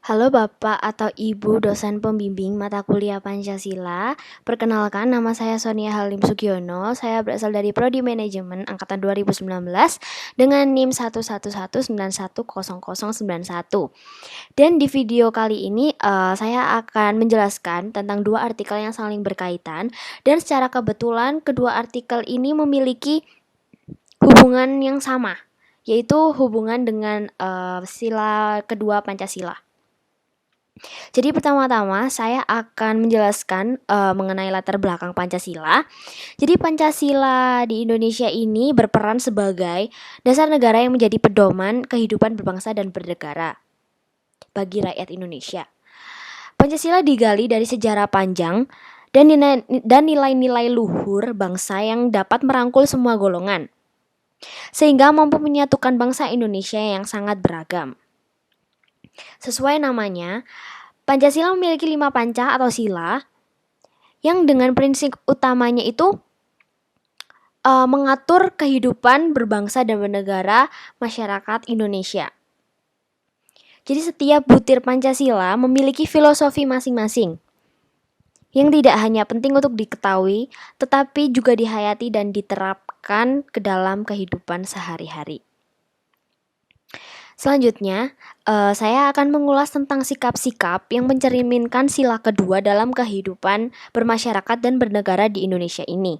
Halo Bapak atau Ibu dosen pembimbing mata kuliah Pancasila. Perkenalkan, nama saya Sonia Halim Sugiono. Saya berasal dari Prodi Manajemen angkatan 2019 dengan NIM 1119191. Dan di video kali ini saya akan menjelaskan tentang dua artikel yang saling berkaitan, dan secara kebetulan kedua artikel ini memiliki hubungan yang sama, yaitu hubungan dengan sila kedua Pancasila. Jadi pertama-tama saya akan menjelaskan mengenai latar belakang Pancasila. Jadi Pancasila di Indonesia ini berperan sebagai dasar negara yang menjadi pedoman kehidupan berbangsa dan bernegara bagi rakyat Indonesia. Pancasila digali dari sejarah panjang dan nilai-nilai luhur bangsa yang dapat merangkul semua golongan, sehingga mampu menyatukan bangsa Indonesia yang sangat beragam. Sesuai namanya, Pancasila memiliki 5 panca atau sila yang dengan prinsip utamanya itu mengatur kehidupan berbangsa dan bernegara masyarakat Indonesia. Jadi setiap butir Pancasila memiliki filosofi masing-masing yang tidak hanya penting untuk diketahui, tetapi juga dihayati dan diterapkan ke dalam kehidupan sehari-hari. Selanjutnya, saya akan mengulas tentang sikap-sikap yang mencerminkan sila kedua dalam kehidupan bermasyarakat dan bernegara di Indonesia ini.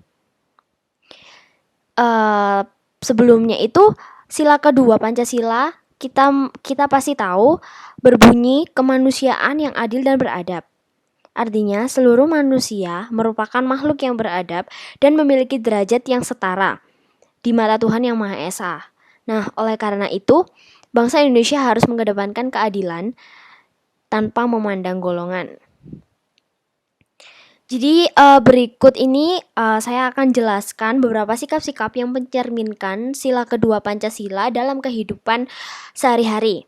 Sebelumnya itu, sila kedua Pancasila kita pasti tahu berbunyi kemanusiaan yang adil dan beradab. Artinya, seluruh manusia merupakan makhluk yang beradab dan memiliki derajat yang setara di mata Tuhan Yang Maha Esa. Nah, oleh karena itu, bangsa Indonesia harus mengedepankan keadilan tanpa memandang golongan. Jadi berikut ini saya akan jelaskan beberapa sikap-sikap yang mencerminkan sila kedua Pancasila dalam kehidupan sehari-hari.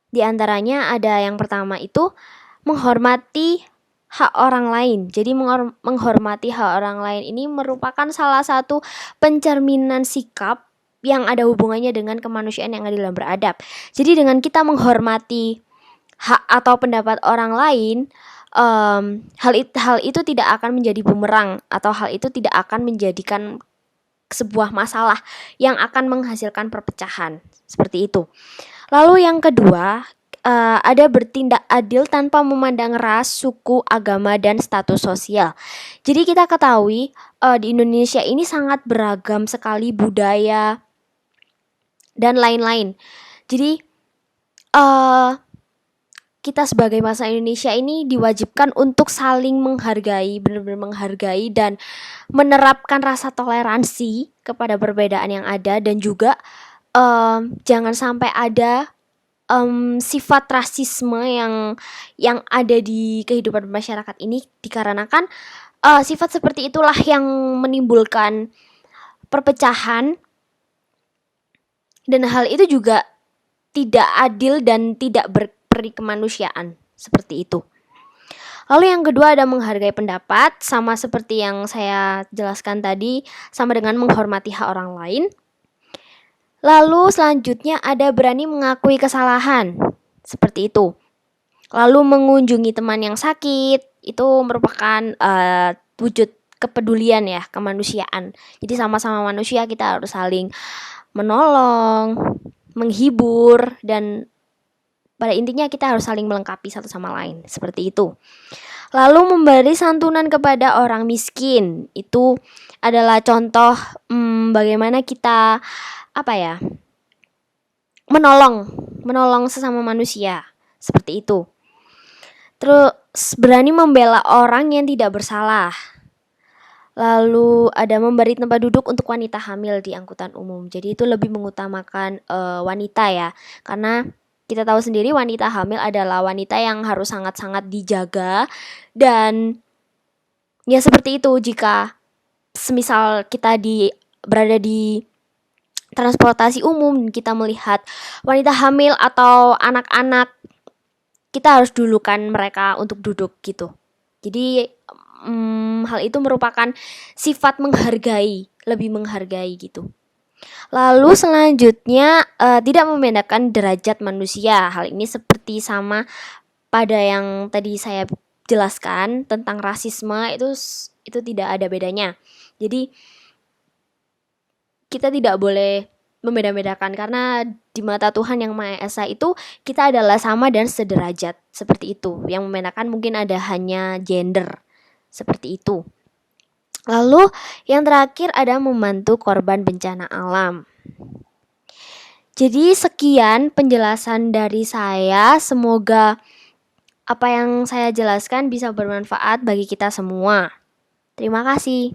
Di antaranya ada yang pertama itu menghormati hak orang lain. Jadi menghormati hak orang lain ini merupakan salah satu pencerminan sikap yang ada hubungannya dengan kemanusiaan yang adil dan beradab. Jadi dengan kita menghormati hak atau pendapat orang lain, hal itu tidak akan menjadi bumerang atau hal itu tidak akan menjadikan sebuah masalah yang akan menghasilkan perpecahan. Seperti itu. Lalu yang kedua, ada bertindak adil tanpa memandang ras, suku, agama, dan status sosial. Jadi kita ketahui di Indonesia ini sangat beragam sekali budaya dan lain-lain. Jadi kita sebagai bangsa Indonesia ini diwajibkan untuk saling menghargai, benar-benar menghargai dan menerapkan rasa toleransi kepada perbedaan yang ada, dan juga jangan sampai ada sifat rasisme yang ada di kehidupan masyarakat ini, dikarenakan sifat seperti itulah yang menimbulkan perpecahan, dan hal itu juga tidak adil dan tidak berperi kemanusiaan, seperti itu. Lalu yang kedua ada menghargai pendapat, sama seperti yang saya jelaskan tadi, sama dengan menghormati hak orang lain. Lalu selanjutnya ada berani mengakui kesalahan, seperti itu. Lalu mengunjungi teman yang sakit, itu merupakan wujud kepedulian ya, kemanusiaan. Jadi sama-sama manusia kita harus saling menolong, menghibur, dan pada intinya kita harus saling melengkapi satu sama lain, seperti itu. Lalu memberi santunan kepada orang miskin, itu adalah contoh bagaimana kita menolong sesama manusia, seperti itu. Terus berani membela orang yang tidak bersalah. Lalu ada memberi tempat duduk untuk wanita hamil di angkutan umum. Jadi itu lebih mengutamakan wanita ya, karena kita tahu sendiri wanita hamil adalah wanita yang harus sangat-sangat dijaga. Dan ya seperti itu, jika semisal kita berada di transportasi umum, kita melihat wanita hamil atau anak-anak, kita harus dulukan mereka untuk duduk gitu. Jadi hal itu merupakan sifat menghargai, lebih menghargai gitu. Lalu selanjutnya tidak membedakan derajat manusia. Hal ini seperti sama pada yang tadi saya jelaskan tentang rasisme, itu tidak ada bedanya. Jadi kita tidak boleh membeda-bedakan karena di mata Tuhan yang Maha Esa itu kita adalah sama dan sederajat, seperti itu. Yang membedakan mungkin ada hanya gender, seperti itu. Lalu yang terakhir ada membantu korban bencana alam. Jadi sekian penjelasan dari saya. Semoga apa yang saya jelaskan bisa bermanfaat bagi kita semua. Terima kasih.